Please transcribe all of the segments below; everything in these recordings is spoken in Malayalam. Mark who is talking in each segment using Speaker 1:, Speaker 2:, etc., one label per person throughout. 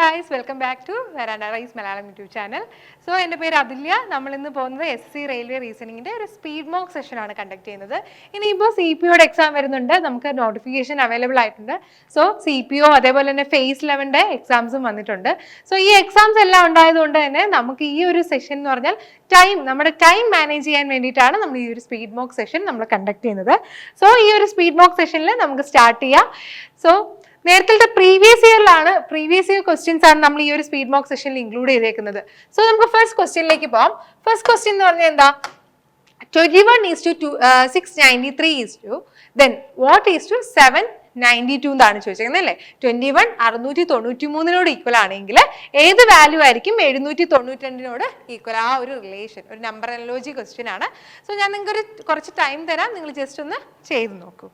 Speaker 1: guys, welcome back to Veranda Rise Malayalam YouTube channel. So, my name is Adilya. We are going to SC Railway Reasoning speed mock session conduct ചെയ്യുന്നത്. ഇനി ഇപ്പോൾ CPO exam വരുന്നുണ്ട്. നമുക്ക് notification available ആയിട്ടുണ്ട്. So, CPO അതേപോലെ തന്നെ phase 11 exams വന്നിട്ടുണ്ട്. So, ഈ exams എല്ലാം ഉണ്ടായതുകൊണ്ട് തന്നെ നമുക്ക് ഈ ഒരു സെഷൻ എന്ന് പറഞ്ഞാൽ നമ്മുടെ ടൈം മാനേജ് ചെയ്യാൻ വേണ്ടിയിട്ടാണ് നമ്മൾ ഈ ഒരു സ്പീഡ് മോക്ക് സെഷൻ നമ്മൾ കണ്ടക്ട് ചെയ്യുന്നത്. സോ ഈ ഒരു സ്പീഡ് മോക്ക് സെഷനിൽ നമുക്ക് സ്റ്റാർട്ട് ചെയ്യാം. സോ നേരത്തെ പ്രീവിയസ് ഇയർ ക്വസ്റ്റ്യൻസ് ആണ് നമ്മൾ ഈ ഒരു സ്പീഡ് മോക്ക് സെഷനിൽ ഇൻക്ലൂഡ് ചെയ്തേക്കുന്നത്. സോ നമുക്ക് ഫസ്റ്റ് ക്വസ്റ്റ്യനിലേക്ക് പോകാം. ഫസ്റ്റ് ക്വസ്റ്റ്യൻ എന്ന് പറഞ്ഞാൽ എന്താ? 21:693 then what is to 792 എന്നാണ് ചോദിച്ചേക്കുന്നത് അല്ലേ? 21 693 ഈക്വൽ ആണെങ്കിൽ ഏത് വാല്യൂ ആയിരിക്കും 792 ഈക്വൽ? ആ ഒരു റിലേഷൻ, ഒരു നമ്പർ അനലോജി ക്വസ്റ്റ്യൻ ആണ്. സോ ഞാൻ നിങ്ങൾക്ക് കുറച്ച് ടൈം തരാം, നിങ്ങൾ ജസ്റ്റ് ഒന്ന് ചെയ്ത് നോക്കൂ.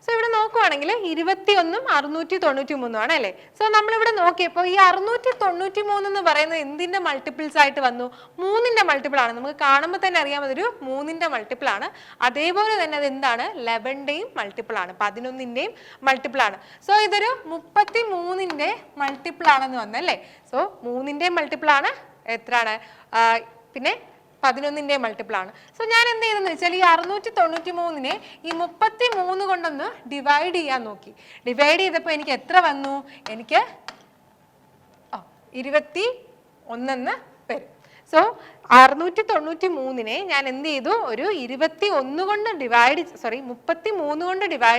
Speaker 1: സോ ഇവിടെ നോക്കുവാണെങ്കിൽ 21 693 ആണ് അല്ലേ? സോ നമ്മളിവിടെ നോക്കിയപ്പോൾ ഈ 693 എന്ന് പറയുന്നത് എന്തിന്റെ മൾട്ടിപ്പിൾസ് ആയിട്ട് വന്നു? 3ന്റെ മൾട്ടിപ്പിൾ ആണ്. നമുക്ക് കാണുമ്പോൾ തന്നെ അറിയാം അതൊരു 3ന്റെ മൾട്ടിപ്പിൾ ആണ്. അതേപോലെ തന്നെ അത് എന്താണ്? 11ന്റെയും മൾട്ടിപ്പിൾ ആണ്, 11ന്റെയും മൾട്ടിപ്പിൾ ആണ്. സോ ഇതൊരു 33ന്റെ മൾട്ടിപ്പിൾ ആണെന്ന് വന്നല്ലേ? സോ 3ന്റെയും മൾട്ടിപ്പിൾ ആണ്. എത്രയാണ്? പിന്നെ 11ന്റെ മൾട്ടിപ്പിൾ ആണ്. സോ ഞാൻ എന്ത് ചെയ്തെന്ന് വെച്ചാൽ ഈ 693നെ ഈ 33 കൊണ്ടൊന്ന് ഡിവൈഡ് ചെയ്യാൻ നോക്കി. ഡിവൈഡ് ചെയ്തപ്പോൾ എനിക്ക് എത്ര വന്നു? എനിക്ക് 21 വരും. സോ 693നെ ഞാൻ എന്ത് ചെയ്തു? ഒരു 33 കൊണ്ട് ഡിവൈഡ്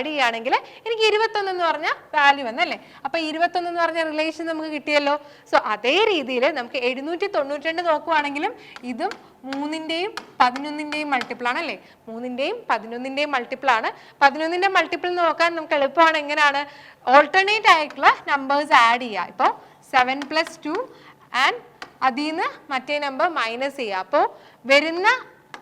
Speaker 1: ചെയ്യുകയാണെങ്കിൽ എനിക്ക് 21 എന്ന് പറഞ്ഞ വാല്യൂ വന്നല്ലേ? അപ്പൊ 21 എന്ന് പറഞ്ഞ റിലേഷൻ നമുക്ക് കിട്ടിയല്ലോ. സോ അതേ രീതിയിൽ നമുക്ക് 792 നോക്കുവാണെങ്കിലും ഇതും 3ന്റെയും 11ന്റെയും മൾട്ടിപ്പിൾ ആണ് അല്ലേ? 3ന്റെയും 11ന്റെയും മൾട്ടിപ്പിൾ ആണ്. 11ന്റെ മൾട്ടിപ്പിൾ നോക്കാൻ നമുക്ക് എളുപ്പമാണ്. എങ്ങനെയാണ്? ഓൾട്ടർനേറ്റ് ആയിട്ടുള്ള നമ്പേഴ്സ് ആഡ് ചെയ്യുക. ഇപ്പോൾ 7 + 2 ആൻഡ് അതിൽ നിന്ന് മറ്റേ നമ്പർ മൈനസ് ചെയ്യുക. അപ്പോൾ വരുന്ന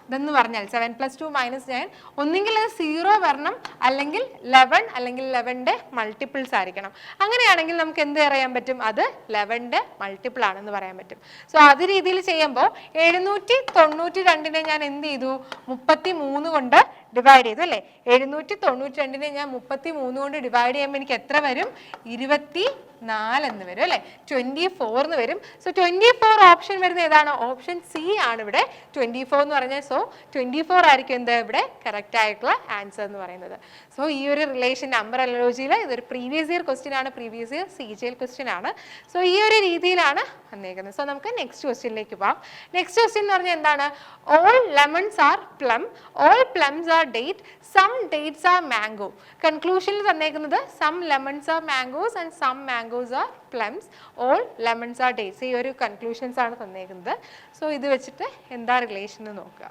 Speaker 1: ഇതെന്ന് പറഞ്ഞാൽ 7 + 2 - 9 ഒന്നെങ്കിൽ അത് 0 വരണം, അല്ലെങ്കിൽ 11, അല്ലെങ്കിൽ 11ന്റെ മൾട്ടിപ്പിൾസ് ആയിരിക്കണം. അങ്ങനെയാണെങ്കിൽ നമുക്ക് എന്ത് പറയാൻ പറ്റും? അത് 11ന്റെ മൾട്ടിപ്പിൾ ആണെന്ന് പറയാൻ പറ്റും. സോ അത് രീതിയിൽ ചെയ്യുമ്പോൾ 792നെ ഞാൻ എന്ത് ചെയ്തു? 33 കൊണ്ട് ഡിവൈഡ് ചെയ്തു അല്ലേ? 792നെ ഞാൻ 33 കൊണ്ട് ഡിവൈഡ് ചെയ്യുമ്പോൾ എനിക്ക് എത്ര വരും? 24 എന്ന് വരും അല്ലേ? 24 എന്ന് വരും. സോ 24 ഓപ്ഷൻ വരുന്നത് ഏതാണ്? ഓപ്ഷൻ സി ആണ് ഇവിടെ 24 എന്ന് പറഞ്ഞാൽ. സോ 24 ആയിരിക്കും എന്താ ഇവിടെ കറക്റ്റ് ആയിട്ടുള്ള ആൻസർ എന്ന് പറയുന്നത്. സോ ഈ ഒരു റിലേഷൻ നമ്പർ അനലോജിയിൽ ഇതൊരു പ്രീവിയസ് ഇയർ ക്വസ്റ്റ്യൻ ആണ്, പ്രീവിയസ് ഇയർ CGL ക്വസ്റ്റ്യൻ ആണ്. സോ ഈ ഒരു രീതിയിലാണ് വന്നേക്കുന്നത്. സോ നമുക്ക് നെക്സ്റ്റ് ക്വസ്റ്റ്യനിലേക്ക് പോവാം. നെക്സ്റ്റ് ക്വസ്റ്റ്യൻ എന്ന് പറഞ്ഞാൽ എന്താണ്? All lemons are plum, all plums are date, some dates are mango. കൺക്ലൂഷനിൽ തന്നേക്കുന്നത് some lemons are mangoes and some mangoes are plums, all lemons are dates. ഈ ഒരു കൺക്ലൂഷൻസ് ആണ് തന്നേക്കുന്നത്. സോ ഇത് വെച്ചിട്ട് എന്താ റിലേഷൻ എന്ന് നോക്കുക.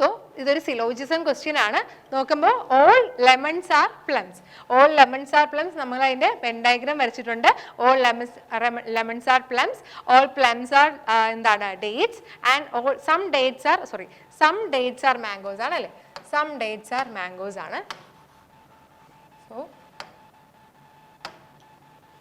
Speaker 1: സോ ഇതൊരു സിലോജിസം ക്വസ്റ്റ്യൻ ആണ്. നോക്കുമ്പോൾ all lemons are plums, all lemons are plums നമ്മൾ അതിന്റെ വെൻ ഡയഗ്രാം വരച്ചിട്ടുണ്ട്. All lemons are plums, all plums are എന്താണ്? Dates, and all some dates are mangoes ആണ് അല്ലേ? സം ഡേറ്റ്സ് ആർ മാംഗോസ് ആണ്.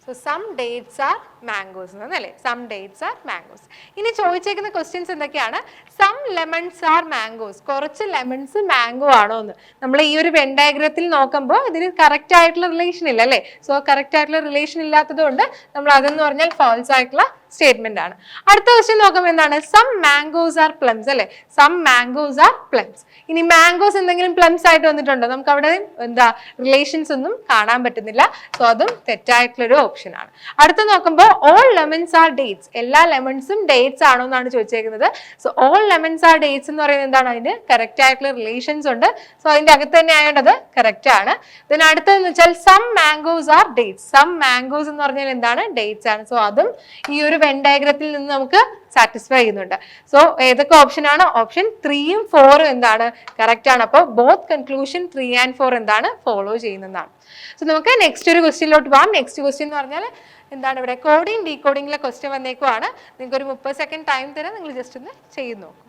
Speaker 1: So some dates are mangoes എന്നല്ലേ? Some dates are mangoes. ഇനി ചോദിച്ചേക്കുന്ന ക്വസ്റ്റ്യൻസ് എന്തൊക്കെയാണ്? സം ലെമൺസ് ആർ മാംഗോസ്, കുറച്ച് ലെമൺസ് മാംഗോ ആണോ എന്ന്. നമ്മൾ ഈ ഒരു വെൻ ഡയഗ്രത്തിൽ നോക്കുമ്പോൾ ഇതിന് കറക്റ്റ് ആയിട്ടുള്ള റിലേഷൻ ഇല്ല അല്ലേ? സോ കറക്റ്റ് ആയിട്ടുള്ള റിലേഷൻ ഇല്ലാത്തത് കൊണ്ട് നമ്മൾ അതെന്ന് പറഞ്ഞാൽ ഫാൾസ് ആയിട്ടുള്ള സ്റ്റേറ്റ്മെന്റ് ആണ്. അടുത്ത ക്വസ്റ്റ്യൻ നോക്കുമ്പോൾ എന്താണ്? സം മാംഗോസ് ആർ പ്ലംസ് അല്ലേ? Some mangoes are plums. ഇനി മാംഗോസ് എന്തെങ്കിലും പ്ലംസ് ആയിട്ട് വന്നിട്ടുണ്ടോ? നമുക്ക് അവിടെ എന്താ റിലേഷൻസ് ഒന്നും കാണാൻ പറ്റുന്നില്ല. സോ അതും തെറ്റായിട്ടുള്ളൊരു ഓപ്ഷൻ ആണ്. അടുത്ത നോക്കുമ്പോൾ ഓൾ ലെമൺസ് ആർ ഡേറ്റ്സ്, എല്ലാ ലെമൺസും ഡേറ്റ്സ് ആണോ എന്നാണ് ചോദിച്ചേക്കുന്നത്. So all lemons are dates എന്ന് പറയുന്നത് എന്താണ്? അതിന് കറക്റ്റ് ആയിട്ടുള്ള റിലേഷൻസ് ഉണ്ട്. സോ അതിന്റെ അകത്ത് തന്നെ ആയതുകൊണ്ട് കറക്റ്റ് ആണ്. പിന്നെ അടുത്തതെന്ന് വെച്ചാൽ some mangoes are dates, some mangoes എന്ന് പറഞ്ഞാൽ എന്താണ്? ഡേറ്റ്സ് ആണ്. സോ അതും ഈ ഒരു വെൻ ഡയഗ്രത്തിൽ നിന്ന് നമുക്ക് സാറ്റിസ്ഫൈ ചെയ്യുന്നുണ്ട്. സോ ഏതൊക്കെ ഓപ്ഷൻ ആണ്? ഓപ്ഷൻ 3ഉം 4ഉം എന്താണ്? കറക്റ്റ് ആണ്. അപ്പോൾ ബോത്ത് കൺക്ലൂഷൻ 3 and 4 എന്താണ്? ഫോളോ ചെയ്യുന്നതാണ്. സോ നമുക്ക് നെക്സ്റ്റ് ഒരു ക്വസ്റ്റ്യനിലോട്ട് പോകാം. നെക്സ്റ്റ് ക്വസ്റ്റ്യൻ എന്ന് പറഞ്ഞാൽ എന്താണ്? ഇവിടെ കോഡിംഗ് ഡീകോഡിംഗിലെ ക്വസ്റ്റ്യൻ വന്നേക്കുവാണ്. നിങ്ങൾക്ക് ഒരു 30 സെക്കൻഡ് ടൈം തരാം, നിങ്ങൾ ജസ്റ്റ് ഒന്ന് ചെയ്ത് നോക്കും.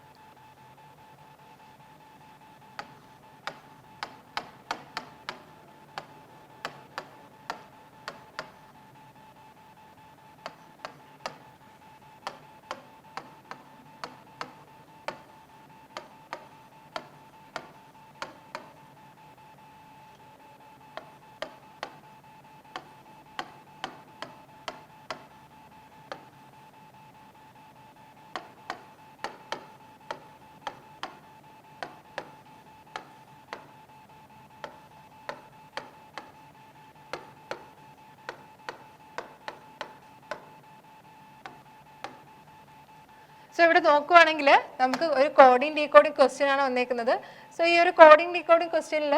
Speaker 1: സോ ഇവിടെ നോക്കുവാണെങ്കിൽ നമുക്ക് ഒരു കോഡിംഗ് ഡീകോഡിംഗ് ക്വസ്റ്റ്യൻ ആണ് വന്നേക്കുന്നത്. സോ ഈ ഒരു കോഡിംഗ് ഡീകോഡിംഗ് ക്വസ്റ്റ്യനിൽ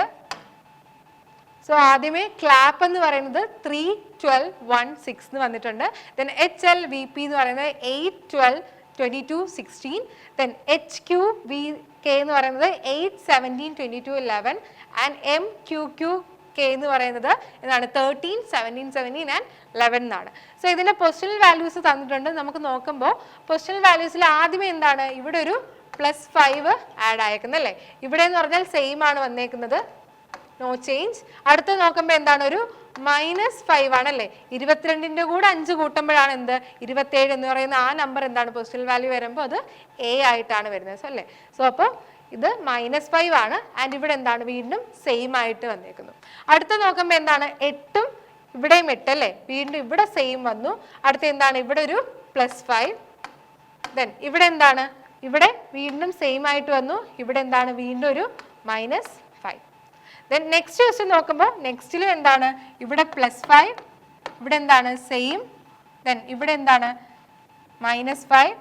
Speaker 1: സോ ആദ്യമേ ക്ലാപ്പ് എന്ന് പറയുന്നത് 3, 12, 1, 6 എന്ന് വന്നിട്ടുണ്ട്. ദെൻ HLVP എന്ന് പറയുന്നത് 8, 12, 22, 16. ദെൻ HQVK എന്ന് പറയുന്നത് 8, 17, 22, 11. ആൻഡ് MQQK എന്ന് പറയുന്നത് എന്താണ്? 13, 17, 17 ആൻഡ് 11 എന്നാണ്. സോ ഇതിന്റെ പൊസിഷണൽ വാല്യൂസ് തന്നിട്ടുണ്ട്. നമുക്ക് നോക്കുമ്പോൾ പൊസിഷണൽ വാല്യൂസിൽ ആദ്യമേ എന്താണ്? ഇവിടെ ഒരു +5 ആഡ് ആയേക്കുന്നത് അല്ലേ? ഇവിടെ എന്ന് പറഞ്ഞാൽ സെയിം ആണ് വന്നേക്കുന്നത്, നോ ചേഞ്ച്. അടുത്ത നോക്കുമ്പോൾ എന്താണ്? ഒരു -5 ആണല്ലേ? 22ന്റെ കൂടെ 5 കൂട്ടുമ്പോഴാണ് എന്ത്? 27 എന്ന് പറയുന്ന ആ നമ്പർ എന്താണ്? പൊസിഷണൽ വാല്യൂ വരുമ്പോൾ അത് A ആയിട്ടാണ് വരുന്നത്. സോ അല്ലേ? സോ അപ്പോൾ ഇത് -5 ആണ്. ആൻഡ് ഇവിടെ എന്താണ്? വീണ്ടും സെയിം ആയിട്ട് വന്നേക്കുന്നു. അടുത്ത നോക്കുമ്പോൾ എന്താണ്? 8ഉം ഇവിടെയും 8 അല്ലേ? വീണ്ടും ഇവിടെ സെയിം വന്നു. അടുത്ത എന്താണ്? ഇവിടെ ഒരു +5. ദെൻ ഇവിടെ എന്താണ്? ഇവിടെ വീണ്ടും സെയിം ആയിട്ട് വന്നു. ഇവിടെ എന്താണ്? വീണ്ടും ഒരു -5. ദെൻ നെക്സ്റ്റ് ക്വസ്റ്റ്യൻ നോക്കുമ്പോൾ നെക്സ്റ്റിലും എന്താണ്? ഇവിടെ +5, ഇവിടെ എന്താണ്? സെയിം. ദെൻ ഇവിടെ എന്താണ്? -5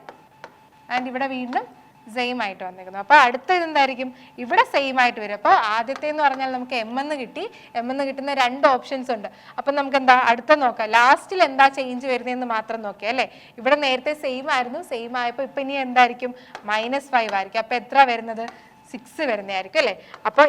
Speaker 1: ആൻഡ് ഇവിടെ വീണ്ടും സെയിം ആയിട്ട് വന്നിരിക്കുന്നു. അപ്പോൾ അടുത്തത് എന്തായിരിക്കും? ഇവിടെ സെയിം ആയിട്ട് വരും. അപ്പോൾ ആദ്യത്തെ എന്ന് പറഞ്ഞാൽ നമുക്ക് M എന്ന് കിട്ടി. M എന്ന് കിട്ടുന്ന 2 ഓപ്ഷൻസ് ഉണ്ട്. അപ്പം നമുക്ക് എന്താ അടുത്ത നോക്കാം. ലാസ്റ്റിൽ എന്താ ചേഞ്ച് വരുന്നതെന്ന് മാത്രം നോക്കിയാൽ അല്ലേ? ഇവിടെ നേരത്തെ സെയിം ആയിരുന്നു. സെയിം ആയപ്പോൾ ഇപ്പം ഇനി എന്തായിരിക്കും? -5 ആയിരിക്കും. അപ്പോൾ എത്ര വരുന്നത്? 6 വരുന്നതായിരിക്കും അല്ലേ? അപ്പോൾ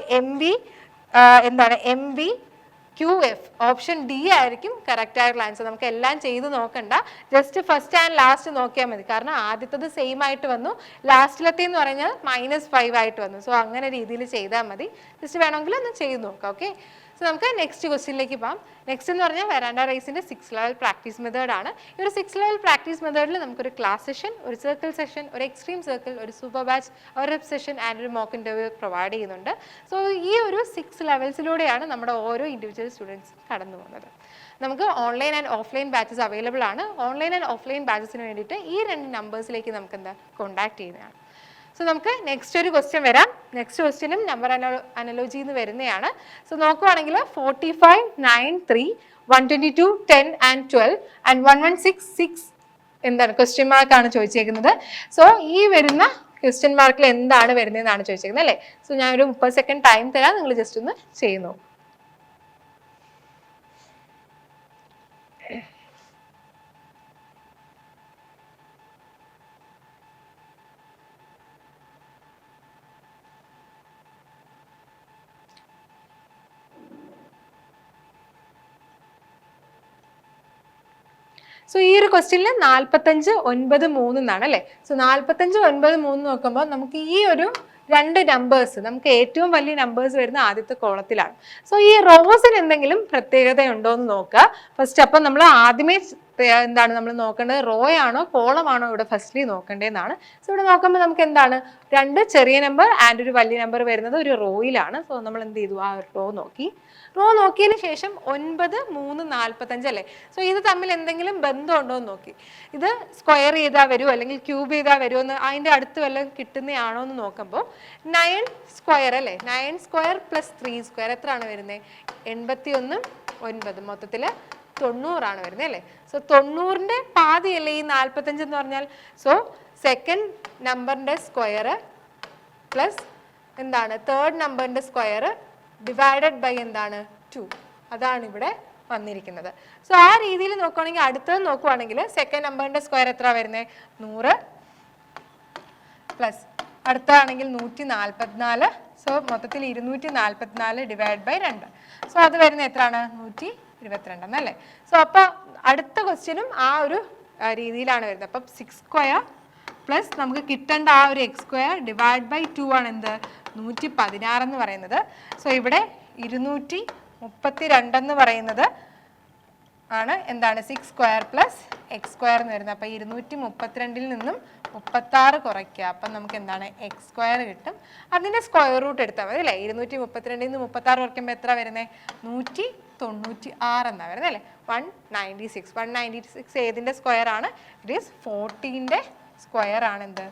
Speaker 1: എന്താണ്? MVQF ഓപ്ഷൻ D ആയിരിക്കും കറക്റ്റ് ആയിട്ടുള്ള ആൻസർ. നമുക്ക് എല്ലാം ചെയ്ത് നോക്കണ്ട, ജസ്റ്റ് ഫസ്റ്റ് ആൻഡ് ലാസ്റ്റ് നോക്കിയാൽ മതി. കാരണം ആദ്യത്തത് സെയിം ആയിട്ട് വന്നു, ലാസ്റ്റിലത്തെ എന്ന് പറഞ്ഞാൽ -5 ആയിട്ട് വന്നു. സോ അങ്ങനെ രീതിയിൽ ചെയ്താൽ മതി. ജസ്റ്റ് വേണമെങ്കിൽ ഒന്ന് ചെയ്ത് നോക്കാം. ഓക്കെ, സോ നമുക്ക് നെക്സ്റ്റ് ക്വസ്റ്റ്യനിലേക്ക് പോകാം. നെക്സ്റ്റ് എന്ന് പറഞ്ഞാൽ വെറാൻഡ റേസിന്റെ 6 ലെവൽ പ്രാക്ടീസ് മെത്തേഡ് ആണ്. ഈ ഒരു 6 ലെവൽ പ്രാക്ടീസ് മെത്തേഡിൽ നമുക്കൊരു ക്ലാസ് സെഷൻ, ഒരു സർക്കിൾ സെഷൻ, ഒരു എക്സ്ട്രീം സർക്കിൾ, ഒരു സൂപ്പർ ബാച്ച്, ഒരു റെപ്പ് സെഷൻ ആൻഡ് ഒരു മോക്ക് ഇന്റർവ്യൂ പ്രൊവൈഡ് ചെയ്യുന്നുണ്ട്. സോ ഈ ഒരു 6 ലെവൽസിലൂടെയാണ് നമ്മുടെ ഓരോ ഇൻഡിവിജ്വൽ സ്റ്റുഡൻസ് കടന്നു പോകുന്നത്. നമുക്ക് online and offline batches available ആണ്. ഓൺലൈൻ ആൻഡ് ഓഫ്ലൈൻ ബാച്ചസിന് വേണ്ടിയിട്ട് ഈ 2 നമ്പേഴ്സിലേക്ക് നമുക്ക് എന്താ കോൺടാക്ട് ചെയ്യുന്നതാണ്. സോ നമുക്ക് നെക്സ്റ്റ് ഒരു ക്വസ്റ്റ്യൻ വരാം. നെക്സ്റ്റ് ക്വസ്റ്റ്യനും നമ്പർ അനലോജി എന്ന് വരുന്നതാണ്. സോ നോക്കുവാണെങ്കിൽ 45, 9, 3, 122, 10 and 12 and 116, 6 എന്താണ്? ക്വസ്റ്റ്യൻ മാർക്കാണ് ചോദിച്ചേക്കുന്നത്. സോ ഈ വരുന്ന ക്വസ്റ്റ്യൻ മാർക്കിൽ എന്താണ് വരുന്നതെന്നാണ് ചോദിച്ചേക്കുന്നത് അല്ലേ? സോ ഞാനൊരു 30 സെക്കൻഡ് ടൈം തരാം, നിങ്ങൾ ജസ്റ്റ് ഒന്ന് ചെയ്യുന്നു. സോ ഈ ഒരു ക്വസ്റ്റ്യനിൽ 45, 9, 3 എന്നാണ് അല്ലേ? സോ 45, 9, 3 നോക്കുമ്പോൾ നമുക്ക് ഈ ഒരു 2 നമ്പേഴ്സ്, നമുക്ക് ഏറ്റവും വലിയ നമ്പേഴ്സ് വരുന്ന ആദ്യത്തെ കോളത്തിലാണ്. സോ ഈ റോസിന് എന്തെങ്കിലും പ്രത്യേകത ഉണ്ടോ എന്ന് നോക്കുക ഫസ്റ്റ്. അപ്പം നമ്മൾ ആദ്യമേ എന്താണ് നമ്മൾ നോക്കേണ്ടത്? റോ ആണോ കോളമാണോ ഇവിടെ ഫസ്റ്റ്ലി നോക്കേണ്ടതെന്നാണ്. സോ ഇവിടെ നോക്കുമ്പോൾ നമുക്ക് എന്താണ്? 2 ചെറിയ നമ്പർ ആൻഡ് ഒരു വലിയ നമ്പർ വരുന്നത് ഒരു റോയിലാണ്. സോ നമ്മൾ എന്ത് ചെയ്തു? ആ റോ നോക്കി. റോ നോക്കിയതിന് ശേഷം 9, 3, 45 അല്ലേ? സോ ഇത് തമ്മിൽ എന്തെങ്കിലും ബന്ധമുണ്ടോ എന്ന് നോക്കി. ഇത് സ്ക്വയർ ചെയ്താൽ വരുമോ അല്ലെങ്കിൽ ക്യൂബ് ചെയ്താൽ വരുമോ എന്ന് അതിൻ്റെ അടുത്ത് വല്ലതും കിട്ടുന്നതാണോ എന്ന് നോക്കുമ്പോൾ 9 സ്ക്വയർ അല്ലേ? 9 സ്ക്വയർ + 3 സ്ക്വയർ എത്രയാണ് വരുന്നത്? 81, 9 മൊത്തത്തിൽ 90 ആണ് വരുന്നത് അല്ലേ? സോ 90ന്റെ പാതിയല്ലേ ഈ 45 എന്ന് പറഞ്ഞാൽ. സോ സെക്കൻഡ് നമ്പറിന്റെ സ്ക്വയർ പ്ലസ് എന്താണ്? തേർഡ് നമ്പറിന്റെ സ്ക്വയർ ഡിവൈഡഡ് ബൈ എന്താണ്? 2. അതാണ് ഇവിടെ വന്നിരിക്കുന്നത്. സോ ആ രീതിയിൽ നോക്കുകയാണെങ്കിൽ അടുത്തത് നോക്കുവാണെങ്കിൽ സെക്കൻഡ് നമ്പറിന്റെ സ്ക്വയർ എത്ര വരുന്നത്? 100 പ്ലസ് അടുത്താണെങ്കിൽ 144. സോ മൊത്തത്തിൽ 244 ഡിവൈഡ് ബൈ 2. സോ അത് വരുന്നത് എത്രയാണ്? 122 എന്നല്ലേ. സോ അപ്പോൾ അടുത്ത ക്വസ്റ്റ്യനും ആ ഒരു രീതിയിലാണ് വരുന്നത്. അപ്പം 6 സ്ക്വയർ പ്ലസ് നമുക്ക് കിട്ടേണ്ട ആ ഒരു എക്സ് സ്ക്വയർ ഡിവൈഡ് ബൈ 2 ആണ് എന്ത്? 116 എന്ന് പറയുന്നത്. സോ ഇവിടെ 232 എന്ന് പറയുന്നത് ആണ് എന്താണ്? 6 സ്ക്വയർ പ്ലസ് എക്സ് സ്ക്വയർ എന്ന് വരുന്നത്. അപ്പം 232 നിന്നും 36 കുറയ്ക്കുക. അപ്പം നമുക്ക് എന്താണ്? എക്സ് സ്ക്വയർ കിട്ടും. അതിൻ്റെ സ്ക്വയർ റൂട്ട് എടുത്താൽ മതി അല്ലേ. 232 നിന്ന് 36 കുറയ്ക്കുമ്പോൾ എത്ര വരുന്നത്? 196 എന്നാണ് വരുന്നത് അല്ലേ. 196. 196 ഏതിൻ്റെ സ്ക്വയർ ആണ്? ഇറ്റ് ഈസ് 14ന്റെ സ്ക്വയർ ആണ് എന്ത്?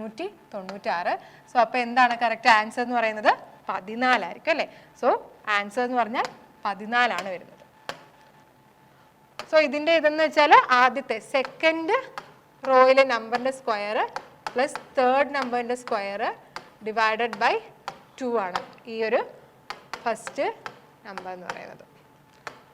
Speaker 1: 196. സോ അപ്പോൾ എന്താണ് കറക്റ്റ് ആൻസർ എന്ന് പറയുന്നത്? 14 ആയിരിക്കും അല്ലേ. സോ ആൻസർ എന്ന് പറഞ്ഞാൽ 14 ആണ് വരുന്നത്. സോ ഇതിൻ്റെ ഇതെന്ന് വെച്ചാൽ ആദ്യത്തെ സെക്കൻഡ് റോയിലെ നമ്പറിൻ്റെ സ്ക്വയർ പ്ലസ് തേർഡ് നമ്പറിൻ്റെ സ്ക്വയർ ഡിവൈഡഡ് ബൈ 2 ആണ് ഈ ഒരു ഫസ്റ്റ് നമ്പർ എന്ന് പറയുന്നത്.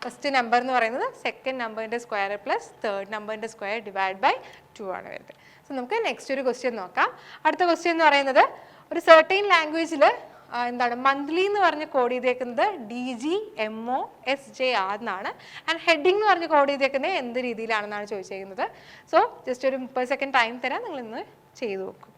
Speaker 1: ഫസ്റ്റ് നമ്പർ എന്ന് പറയുന്നത് സെക്കൻഡ് നമ്പറിൻ്റെ സ്ക്വയർ പ്ലസ് തേർഡ് നമ്പറിൻ്റെ സ്ക്വയർ ഡിവൈഡ് ബൈ 2 ആണ് വരുന്നത്. സോ നമുക്ക് നെക്സ്റ്റ് ഒരു ക്വസ്റ്റ്യൻ നോക്കാം. അടുത്ത ക്വസ്റ്റ്യൻ എന്ന് പറയുന്നത് ഒരു സെർട്ടൈൻ ലാംഗ്വേജിൽ എന്താണ് മന്ത്ലി എന്ന് പറഞ്ഞ് കോഡ് ചെയ്തേക്കുന്നത് DGMOSJR എന്നാണ്. ആൻഡ് ഹെഡിങ് എന്ന് പറഞ്ഞ് കോഡ് ചെയ്തേക്കുന്നത് എന്ത് രീതിയിലാണെന്നാണ് ചോദിച്ചേക്കുന്നത്. സോ ജസ്റ്റ് ഒരു 30 സെക്കൻഡ് ടൈം തരാം, നിങ്ങൾ ഇന്ന് ചെയ്തു നോക്കും.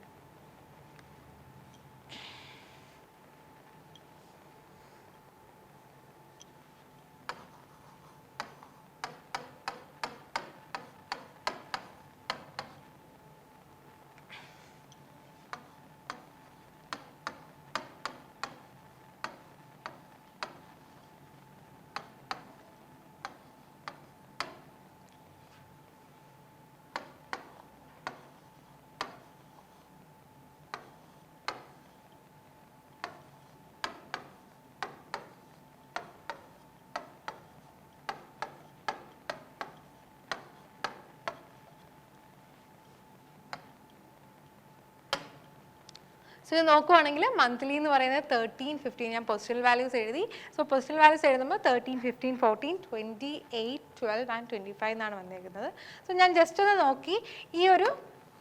Speaker 1: സോ ഇത് നോക്കുവാണെങ്കിൽ മന്ത്ലി എന്ന് പറയുന്നത് 13, 15 ഞാൻ പൊസിഷണൽ വാല്യൂസ് എഴുതി. സോ പൊസിഷണൽ വാല്യൂസ് എഴുതുമ്പോൾ 13, 15, 14, 28, 12 ആൻഡ് 25 എന്നാണ് വന്നേക്കുന്നത്. സോ ഞാൻ ജസ്റ്റ് ഒന്ന് നോക്കി ഈ ഒരു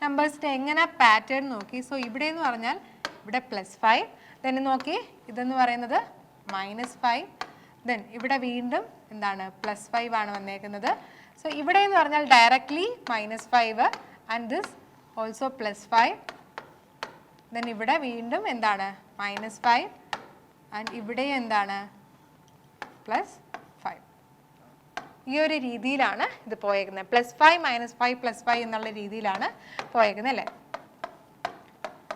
Speaker 1: നമ്പേഴ്സിൻ്റെ എങ്ങനെ പാറ്റേൺ നോക്കി. സോ ഇവിടെ എന്ന് പറഞ്ഞാൽ ഇവിടെ +5, ദെൻ നോക്കി ഇതെന്ന് പറയുന്നത് -5, ദെൻ ഇവിടെ വീണ്ടും എന്താണ് +5 ആണ് വന്നേക്കുന്നത്. സോ ഇവിടെ എന്ന് പറഞ്ഞാൽ directly -5 and this also +5, then ഇവിടെ വീണ്ടും എന്താണ് -5 ആൻഡ് ഇവിടെ എന്താണ് +5. ഈ ഒരു രീതിയിലാണ് ഇത് പോയേക്കുന്നത്. +5 -5 +5 എന്നുള്ള രീതിയിലാണ് പോയേക്കുന്നത് അല്ലേ.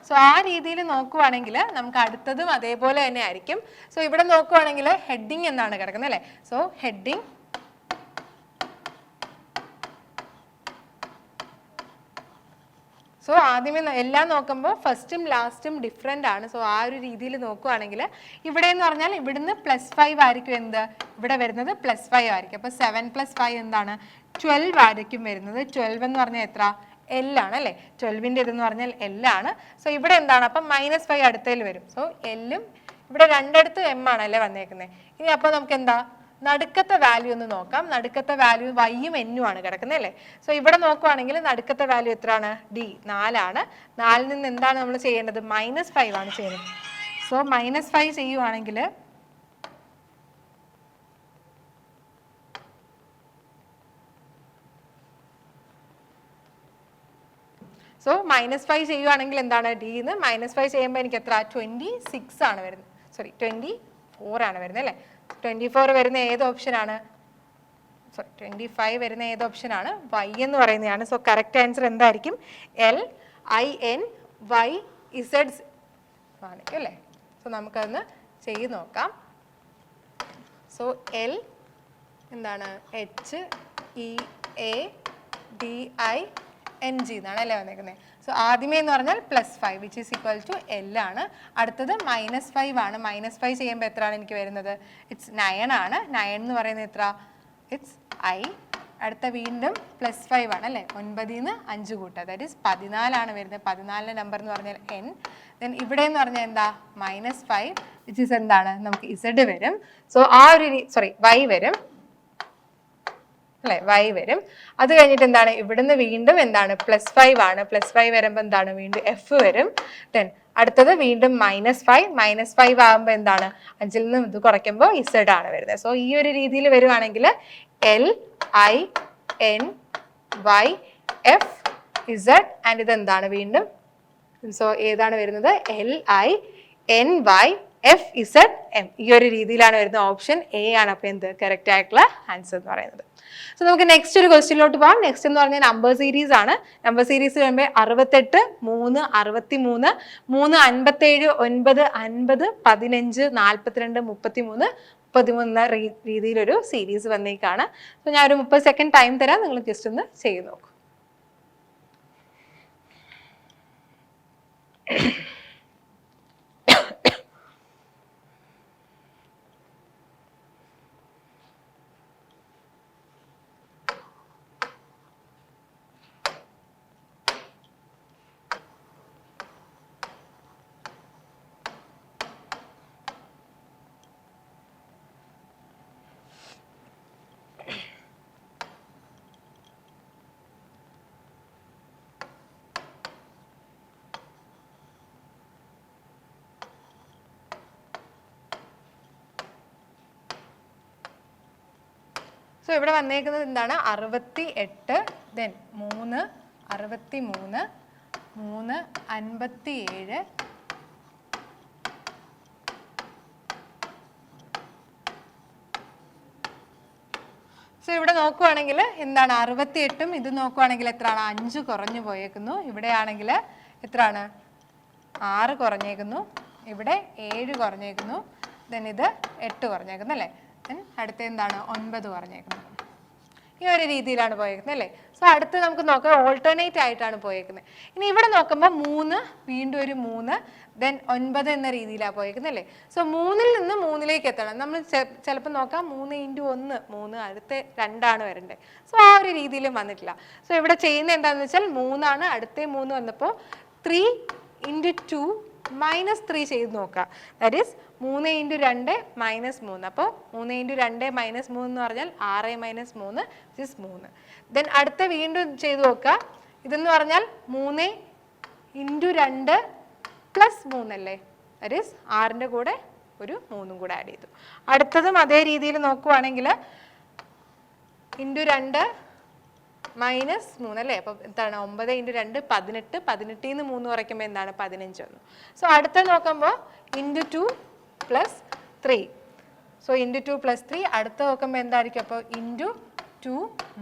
Speaker 1: സോ ആ രീതിയിൽ നോക്കുവാണെങ്കിൽ നമുക്ക് അടുത്തതും അതേപോലെ തന്നെ ആയിരിക്കും. സോ ഇവിടെ നോക്കുവാണെങ്കിൽ ഹെഡിങ് എന്നാണ് കിടക്കുന്നത് അല്ലേ. സോ ഹെഡിങ് സോ ആദ്യമേ എല്ലാം നോക്കുമ്പോൾ ഫസ്റ്റും ലാസ്റ്റും ഡിഫറെൻ്റ് ആണ്. സോ ആ ഒരു രീതിയിൽ നോക്കുവാണെങ്കിൽ ഇവിടെ എന്ന് പറഞ്ഞാൽ ഇവിടുന്ന് +5 ആയിരിക്കും എന്ത് ഇവിടെ വരുന്നത് +5 ആയിരിക്കും. അപ്പോൾ 7 + 5 എന്താണ് 12 ആയിരിക്കും വരുന്നത്. 12 എന്ന് പറഞ്ഞാൽ എത്ര? L ആണ് അല്ലേ. 12ൻ്റെ ഇതെന്ന് പറഞ്ഞാൽ L ആണ്. സോ ഇവിടെ എന്താണ് അപ്പം -5 അടുത്തതിൽ വരും. സോ Lഉം ഇവിടെ രണ്ടിടത്ത് M ആണല്ലേ വന്നേക്കുന്നത്. ഇനി അപ്പോൾ നമുക്ക് എന്താ നടുക്കത്തെ വാല്യൂ ഒന്ന് നോക്കാം. നടുക്കത്തെ വാല്യൂ y-ഉം n-ഉം ആണ് കിടക്കുന്നത് അല്ലേ. സോ ഇവിടെ നോക്കുവാണെങ്കിൽ നടുക്കത്തെ വാല്യൂ എത്രയാണ്? D 4 ആണ്. 4ൽ നിന്ന് എന്താണ് നമ്മൾ ചെയ്യേണ്ടത്? -5 ആണ് ചെയ്യുന്നത്. സോ -5 ചെയ്യുവാണെങ്കിൽ -5 ചെയ്യുവാണെങ്കിൽ എന്താണ് ഡിന്ന് -5 ചെയ്യുമ്പോൾ എനിക്ക് എത്ര 26 ആണ് വരുന്നത്. സോറി 24 ആണ് വരുന്നത് അല്ലേ. 24 വരുന്ന ഏത് ഓപ്ഷനാണ്? സോറി 25 വരുന്ന ഏത് ഓപ്ഷനാണ്? y എന്ന് പറയുന്നതാണ്. സോ കറക്റ്റ് ആൻസർ എന്തായിരിക്കും? LINYZ ആയിരിക്കും അല്ലേ. സോ നമുക്കതൊന്ന് ചെയ്ത് നോക്കാം. സോ L എന്താണ് HEADING എന്നാണ് അല്ലേ വന്നേക്കുന്നത്. സോ ആദ്യമേ എന്ന് പറഞ്ഞാൽ +5 which is equal to L ആണ്. അടുത്തത് -5 ആണ്. -5 ചെയ്യുമ്പോൾ എത്രയാണ് എനിക്ക് വരുന്നത്? ഇറ്റ്സ് 9 ആണ്. 9 എന്ന് പറയുന്നത് എത്ര? It's I. അടുത്ത വീണ്ടും +5 ആണ് അല്ലേ. 9ൽ നിന്ന് 5 കൂട്ടുക, ദാറ്റ് ഈസ് 14 ആണ് വരുന്നത്. 14ന്റെ നമ്പർ എന്ന് പറഞ്ഞാൽ N. ദെൻ ഇവിടെ എന്ന് പറഞ്ഞാൽ എന്താ -5 വിച്ച് ഈസ് എന്താണ് നമുക്ക് Z വരും. സോ ആ ഒരു Y വരും. അല്ലെ, y വരും. അത് കഴിഞ്ഞിട്ട് എന്താണ്, ഇവിടുന്ന് വീണ്ടും എന്താണ് +5 ആണ്. +5 വരുമ്പോൾ എന്താണ് വീണ്ടും f വരും. ദെൻ അടുത്തത് വീണ്ടും -5. -5 ആകുമ്പോൾ എന്താണ് 5ൽ നിന്ന് ഇത് കുറയ്ക്കുമ്പോൾ z ആണ് വരുന്നത്. സോ ഈ ഒരു രീതിയിൽ വരുവാണെങ്കിൽ L I N Y F Z and ഇത് എന്താണ് വീണ്ടും, സോ ഏതാണ് വരുന്നത് L I N Y F Z M. ഈ ഒരു രീതിയിലാണ് വരുന്നത്. ഓപ്ഷൻ എ ആണ് അപ്പോൾ എന്ത് കറക്റ്റ് ആയിട്ടുള്ള ആൻസർ എന്ന് പറയുന്നത്. സോ നമുക്ക് നെക്സ്റ്റ് ഒരു ക്വസ്റ്റ്യനിലോട്ട് പോകാം. നെക്സ്റ്റ് എന്ന് പറഞ്ഞാൽ നമ്പർ സീരീസ് ആണ്. നമ്പർ സീരീസ് വരുമ്പോൾ 68, 3, 63, 3, 57, 9, 50, 15, 42, 33, 33 എന്ന രീതിയിലൊരു സീരീസ് വന്നേക്കാണ്. സോ ഞാൻ ഒരു 30 സെക്കൻഡ് ടൈം തരാം, നിങ്ങൾ ജസ്റ്റ് ഒന്ന് ചെയ്ത് നോക്കൂ. സോ ഇവിടെ വന്നേക്കുന്നത് എന്താണ് 68, ദെൻ 3, 63, 3, 57, സോ ഇവിടെ നോക്കുവാണെങ്കിൽ എന്താണ് 68ഉം ഇത് നോക്കുവാണെങ്കിൽ എത്രയാണ് 5 കുറഞ്ഞു പോയേക്കുന്നു. ഇവിടെ ആണെങ്കിൽ എത്രയാണ് 6 കുറഞ്ഞേക്കുന്നു, ഇവിടെ 7 കുറഞ്ഞേക്കുന്നു, ദെൻ ഇത് 8 കുറഞ്ഞേക്കുന്നു അല്ലേ. അടുത്ത എന്താണ് 9 പറഞ്ഞേക്കുന്നത്. ഈ ഒരു രീതിയിലാണ് പോയേക്കുന്നത് അല്ലേ. സോ അടുത്ത് നമുക്ക് നോക്കാം, ഓൾട്ടർനേറ്റ് ആയിട്ടാണ് പോയേക്കുന്നത്. ഇനി ഇവിടെ നോക്കുമ്പോൾ 3, വീണ്ടും ഒരു 3, ദെൻ 9 എന്ന രീതിയിലാണ് പോയേക്കുന്നത് അല്ലേ. സോ 3ൽ നിന്ന് 3ലേക്ക് എത്തണം. നമ്മൾ ചിലപ്പോൾ നോക്കാം 3 × 1 3, അടുത്ത 2 ആണ് വരേണ്ടത്. സോ ആ ഒരു രീതിയിലും വന്നിട്ടില്ല. സോ ഇവിടെ ചെയ്യുന്നത് എന്താണെന്ന് വെച്ചാൽ 3 ആണ്, അടുത്ത 3 വന്നപ്പോൾ 3 × 2 -3 ചെയ്ത് നോക്കുക. That is 3 × 2 -3. അപ്പോൾ 3 × 2 -3 എന്ന് പറഞ്ഞാൽ 6 - 3 ഇസ് 3. ദെൻ അടുത്ത വീണ്ടും ചെയ്ത് നോക്കുക. ഇതെന്ന് പറഞ്ഞാൽ 3 × 2 +3 അല്ലേ. ദാറ്റ് ഈസ് 6ൻ്റെ കൂടെ ഒരു 3ഉം കൂടെ ആഡ് ചെയ്തു. അടുത്തതും അതേ രീതിയിൽ നോക്കുവാണെങ്കിൽ × 2 -3 അല്ലേ. അപ്പോൾ എന്താണ് 9 × 2 18, 18ൽ നിന്ന് 3 കുറയ്ക്കുമ്പോൾ എന്താണ് 15 വന്നു. സോ അടുത്ത നോക്കുമ്പോൾ × 2 +3. സോ × 2 +3 അടുത്ത നോക്കുമ്പോൾ എന്തായിരിക്കും, അപ്പോൾ × 2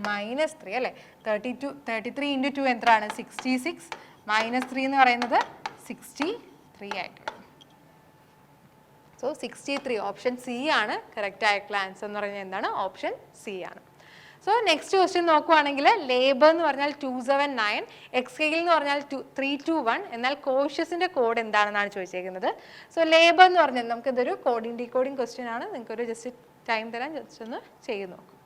Speaker 1: -3 അല്ലേ. 33 × 2 എത്രയാണ് 66, -3 എന്ന് പറയുന്നത് 63 ആയിട്ട്. സോ 63 ഓപ്ഷൻ സി ആണ് കറക്റ്റ് ആയിട്ടുള്ള ആൻസർ എന്ന് പറഞ്ഞാൽ എന്താണ് ഓപ്ഷൻ സി ആണ്. സോ നെക്സ്റ്റ് ക്വസ്റ്റ്യൻ നോക്കുവാണെങ്കിൽ ലേബർ എന്ന് പറഞ്ഞാൽ 279, എക്സ്കെയിൽ എന്ന് പറഞ്ഞാൽ 321, എന്നാൽ കോഷ്യസിന്റെ കോഡ് എന്താണെന്നാണ് ചോദിച്ചേക്കുന്നത്. സോ ലേബർ എന്ന് പറഞ്ഞാൽ നമുക്ക് ഇതൊരു കോഡിംഗ് ഡീകോഡിംഗ് ക്വസ്റ്റ്യൻ ആണ്. നിങ്ങൾക്കൊരു ജസ്റ്റ് ടൈം തരാൻ ജസ്റ്റ് ഒന്ന് ചെയ്ത് നോക്കും.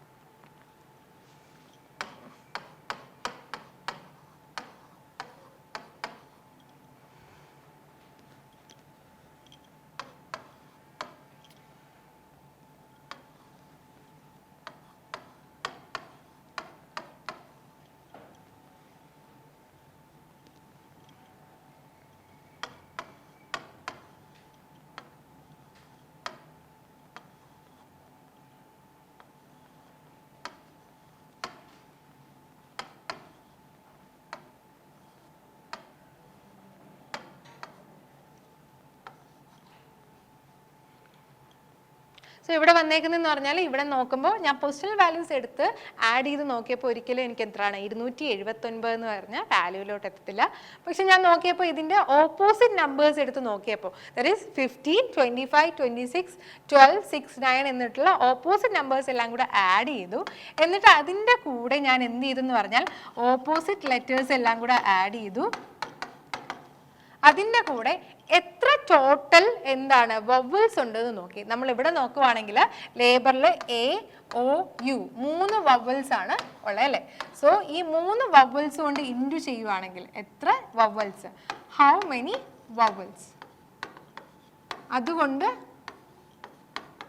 Speaker 1: സോ ഇവിടെ വന്നേക്കുന്നതെന്ന് പറഞ്ഞാൽ ഇവിടെ നോക്കുമ്പോൾ ഞാൻ പൊസിഷണൽ വാല്യൂസ് എടുത്ത് ആഡ് ചെയ്ത് നോക്കിയപ്പോൾ ഒരിക്കലും എനിക്ക് എത്രയാണ് 279 എന്ന് പറഞ്ഞാൽ വാല്യൂയിലോട്ട് എത്തത്തില്ല. പക്ഷെ ഞാൻ നോക്കിയപ്പോൾ ഇതിൻ്റെ ഓപ്പോസിറ്റ് നമ്പേഴ്സ് എടുത്ത് നോക്കിയപ്പോൾ ദാറ്റ് ഈസ് 15, 25, 26, 12, 6, 9 എന്നിട്ടുള്ള ഓപ്പോസിറ്റ് നമ്പേഴ്സ് എല്ലാം കൂടെ ആഡ് ചെയ്തു. എന്നിട്ട് അതിൻ്റെ കൂടെ ഞാൻ എന്ത് ചെയ്തെന്ന് പറഞ്ഞാൽ ഓപ്പോസിറ്റ് ലെറ്റേഴ്സ് എല്ലാം കൂടെ ആഡ് ചെയ്തു. അതിൻ്റെ കൂടെ എത്ര ടോട്ടൽ എന്താണ് വവൽസ് ഉണ്ടെന്ന് നോക്കി. നമ്മൾ ഇവിടെ നോക്കുവാണെങ്കിൽ ലേബറിൽ A-O-U 3 വവൽസ് ആണ് ഉള്ളത് അല്ലേ. സോ ഈ 3 വവൽസ് കൊണ്ട് ഇൻറ്റു ചെയ്യുവാണെങ്കിൽ എത്ര വവൽസ്, ഹൗ മെനി വവൽസ്, അതുകൊണ്ട്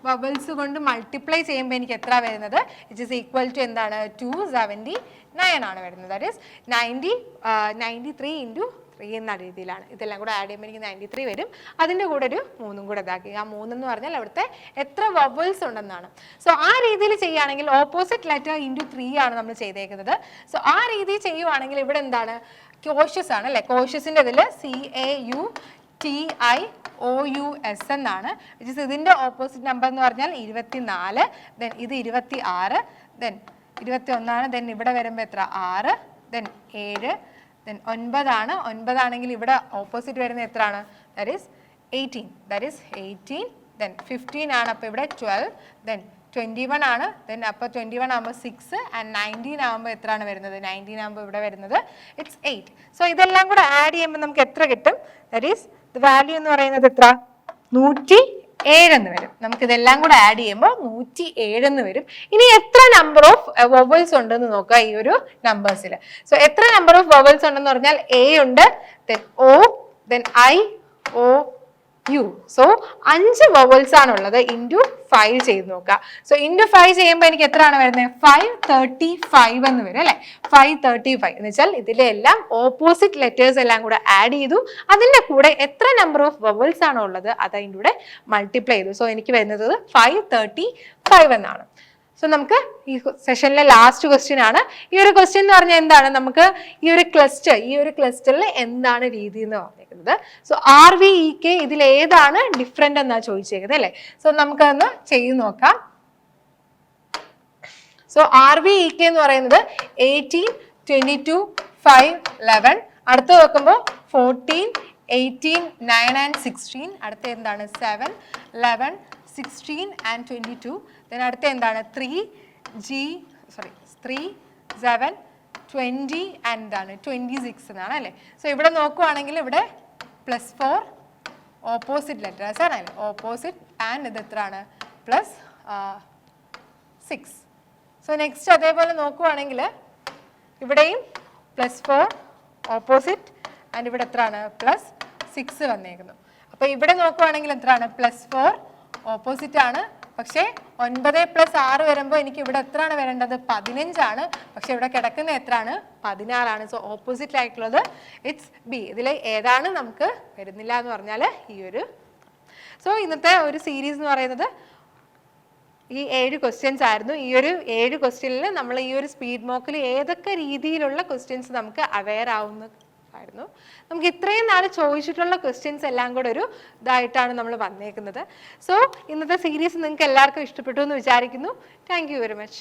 Speaker 1: വവൽസ് കൊണ്ട് മൾട്ടിപ്ലൈ ചെയ്യുമ്പോൾ എനിക്ക് എത്ര വരുന്നത്? ഇറ്റ് ഈസ് ഈക്വൽ ടു എന്താണ്? 279 ആണ് വരുന്നത്. ദാറ്റ് ഈസ് 93 ഇൻറ്റു 3 എന്ന രീതിയിലാണ്. ഇതെല്ലാം കൂടെ ആഡ് ചെയ്യുമ്പോൾ എനിക്ക് 93 വരും. അതിൻ്റെ കൂടെ ഒരു 3 കൂടെ ഇതാക്കി. ആ 3 എന്ന് പറഞ്ഞാൽ അവിടുത്തെ എത്ര വവൽസ് ഉണ്ടെന്നാണ്. സോ ആ രീതിയിൽ ചെയ്യുകയാണെങ്കിൽ ഓപ്പോസിറ്റ് ലെറ്റർ ഇൻറ്റു 3 ആണ് നമ്മൾ ചെയ്തേക്കുന്നത്. സോ ആ രീതിയിൽ ചെയ്യുവാണെങ്കിൽ ഇവിടെ എന്താണ്? കോഷ്യസ് ആണ് അല്ലേ? കോഷ്യസിൻ്റെ ഇതിൽ CAUTIOUS എന്നാണ്. ഇതിൻ്റെ ഓപ്പോസിറ്റ് നമ്പർ എന്ന് പറഞ്ഞാൽ 24, ദെൻ ഇത് 26, ദെൻ 21, ദെൻ ഇവിടെ വരുമ്പോൾ എത്ര? 6, ദെൻ 7, ദെൻ 9 ആണ്. 9 ആണെങ്കിൽ ഇവിടെ ഓപ്പോസിറ്റ് വരുന്നത് എത്രയാണ്? ദാറ്റ് ഈസ് 18, ദെൻ 15 ആണ്. അപ്പോൾ ഇവിടെ 12, ദെൻ 21 ആണ്. ദെൻ അപ്പോൾ 21 ആകുമ്പോൾ 6 ആൻഡ് 19 ആകുമ്പോൾ എത്രയാണ് വരുന്നത്? 19 ആകുമ്പോൾ ഇവിടെ വരുന്നത് ഇറ്റ്സ് 8. സോ ഇതെല്ലാം കൂടെ ആഡ് ചെയ്യുമ്പോൾ നമുക്ക് എത്ര കിട്ടും? ദാറ്റ് ഈസ് വാല്യൂ എന്ന് പറയുന്നത് എത്ര? 107 എന്ന് വരും. നമുക്ക് ഇതെല്ലാം കൂടെ ആഡ് ചെയ്യുമ്പോൾ 107 എന്ന് വരും. ഇനി എത്ര നമ്പർ ഓഫ് വവൽസ് ഉണ്ടെന്ന് നോക്കുക ഈ ഒരു നമ്പേഴ്സിൽ. സോ എത്ര നമ്പർ ഓഫ് വവൽസ് ഉണ്ടെന്ന് പറഞ്ഞാൽ A ഉണ്ട്, then O, then I, O, U. So 5 vowels ആണുള്ളത്. ഇൻറ്റു 5 ചെയ്ത് നോക്കുക. സോ ഇൻറ്റു 5 ചെയ്യുമ്പോൾ എനിക്ക് എത്രയാണ് വരുന്നത്? 535 എന്ന് വരും അല്ലേ? 535 എന്ന് വെച്ചാൽ ഇതിലെ എല്ലാം ഓപ്പോസിറ്റ് ലെറ്റേഴ്സ് എല്ലാം കൂടെ ആഡ് ചെയ്തു. അതിൻ്റെ കൂടെ എത്ര നമ്പർ ഓഫ് വവൽസ് ആണോ ഉള്ളത് അത് അതിൻ്റെ കൂടെ മൾട്ടിപ്ലൈ ചെയ്തു. സോ എനിക്ക് വരുന്നത് 535 എന്നാണ്. സോ നമുക്ക് ഈ സെഷനിലെ ലാസ്റ്റ് ക്വസ്റ്റ്യൻ ആണ്. ഈ ഒരു ക്വസ്റ്റ്യൻ എന്ന് പറഞ്ഞാൽ എന്താണ്? നമുക്ക് ഈ ഒരു ക്ലസ്റ്ററിൽ എന്താണ് രീതി എന്ന് പറഞ്ഞേക്കുന്നത്. സോ RVEK ഇതിൽ ഏതാണ് ഡിഫറെന്റ് എന്നാ ചോദിച്ചേക്കുന്നത് അല്ലേ? സോ നമുക്കതൊന്ന് ചെയ്ത് നോക്കാം. സോ RVEK എന്ന് പറയുന്നത് 18, 22, 5, 11. അടുത്ത് നോക്കുമ്പോൾ 14, 18, 9 and 16. അടുത്ത എന്താണ്? 7, 11, 16 and 22. then അടുത്ത എന്താണ്? 3, 7, 20 and എന്താണ്? 26 എന്നാണ് അല്ലേ? സോ ഇവിടെ നോക്കുവാണെങ്കിൽ ഇവിടെ +4 ഓപ്പോസിറ്റ് ലെറ്റേഴ്സ് ആണ് അല്ലേ? ഓപ്പോസിറ്റ് ആൻഡ് ഇത് എത്രയാണ്? +6. സോ നെക്സ്റ്റ് അതേപോലെ നോക്കുവാണെങ്കിൽ ഇവിടെയും +4 ഓപ്പോസിറ്റ് ആൻഡ് ഇവിടെ എത്രയാണ്? +6 വന്നേക്കുന്നു. അപ്പോൾ ഇവിടെ നോക്കുവാണെങ്കിൽ എത്രയാണ്? +4 ഓപ്പോസിറ്റ് ആണ്. പക്ഷേ 9 + 6 വരുമ്പോൾ എനിക്ക് ഇവിടെ എത്രയാണ് വരേണ്ടത്? 15 ആണ്. പക്ഷെ ഇവിടെ കിടക്കുന്ന എത്രയാണ്? 16 ആണ്. സോ ഓപ്പോസിറ്റ് ആയിട്ടുള്ളത് ഇറ്റ്സ് ബി. ഇതിൽ ഏതാണ് നമുക്ക് വരുന്നില്ല എന്ന് പറഞ്ഞാൽ ഈ ഒരു. സോ ഇന്നത്തെ ഒരു സീരീസ് എന്ന് പറയുന്നത് ഈ 7 ക്വസ്റ്റ്യൻസ് ആയിരുന്നു. ഈ ഒരു 7 ക്വസ്റ്റ്യനിൽ നമ്മൾ ഈ ഒരു സ്പീഡ് മോക്കിൽ ഏതൊക്കെ രീതിയിലുള്ള ക്വസ്റ്റ്യൻസ് നമുക്ക് അവെയർ ആയിരുന്നു. നമുക്ക് ഇത്രയും നാൾ ചോദിച്ചിട്ടുള്ള ക്വസ്റ്റ്യൻസ് എല്ലാം കൂടെ ഒരു ഇതായിട്ടാണ് നമ്മൾ വന്നേക്കുന്നത്. സോ ഇന്നത്തെ സീരീസ് നിങ്ങൾക്ക് എല്ലാവർക്കും ഇഷ്ടപ്പെട്ടു എന്ന് വിചാരിക്കുന്നു. Thank you very much.